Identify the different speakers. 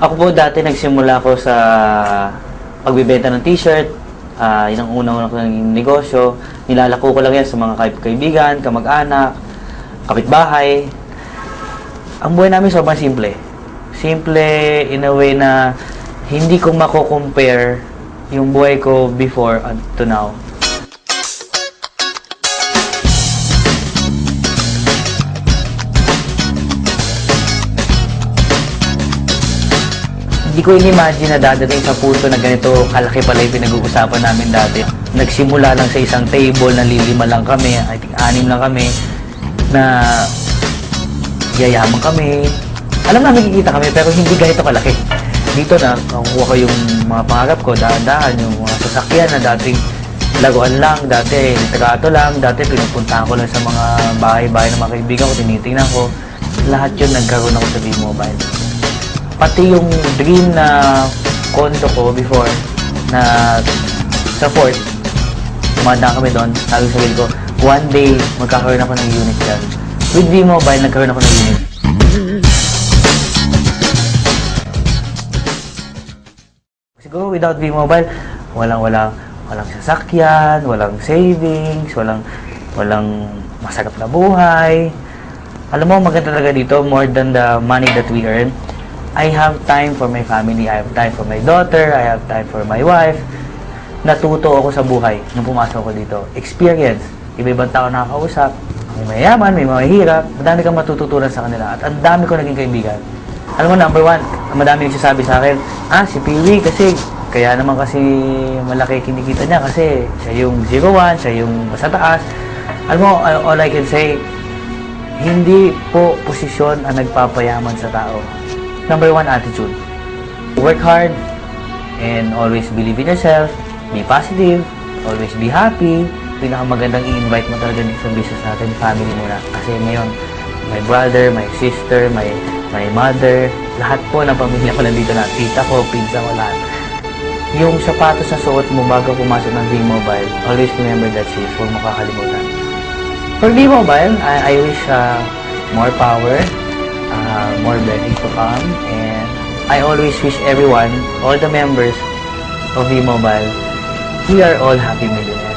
Speaker 1: Ako po dati nagsimula ko sa pagbebenta ng t-shirt. Yun ang unang-una ko ng negosyo. Nilalako ko lang yan sa mga kaibigan, kamag-anak, kapitbahay. Ang buhay namin sobrang simple. Simple in a way na hindi ko mako-compare yung buhay ko before to now. Hindi ko in-imagine na dadating sa punto na ganito kalaki pala yung pinag-uusapan namin dati. Nagsimula lang sa isang table, nalilima lang kami, I think 6 lang kami, na yayaman kami. Alam namin kikita kami pero hindi ganito kalaki. Dito na, nakukuha ko yung mga pangarap ko, dahan-dahan, yung mga sasakyan na dating laguan lang, dati litrato lang, dati pinupuntahan ko lang sa mga bahay-bahay ng mga kaibigan ko, tinitingnan ko. Lahat yun nagkaroon ako sa V-Mobile. Pati yung dream na condo ko before na sa Fort, tumadaan kami doon, sabi sa ko, one day magkakaroon ako ng unit dyan. With V-Mobile, nagkaroon ako ng unit. Siguro without V-Mobile, walang sasakyan, walang savings, walang masarap na buhay. Alam mo, maganda talaga dito, more than the money that we earn. I have time for my family, I have time for my daughter, I have time for my wife. Natuto ako sa buhay nung pumasok ako dito. Experience. Iba-ibang tao nakakausap. May mayaman, may mahihirap. Madami kang matututunan sa kanila. At ang dami ko naging kaibigan. Alam mo, number 1, madami nagsasabi sa akin, si Piwi kasi, kaya naman kasi malaki kinikita niya kasi siya yung 01, siya yung sa taas. Alam mo, all I can say, hindi po posisyon ang nagpapayaman sa tao. Number 1, attitude. Work hard and always believe in yourself. Be positive. Always be happy. Pinakamagandang i-invite mo talaga sa business natin, family muna. Kasi ngayon, my brother, my sister, my mother, lahat po ng pamilya ko nandito na. Tita ko, pinsa ko, lahat. Yung sapatos na suot mo bago pumasok ng V-Mobile, always remember that shoes. Huwag mo kakalimutan. For V-Mobile, I wish more power, more blessings to come, and I always wish everyone, all the members of V-Mobile, we are all happy millionaires.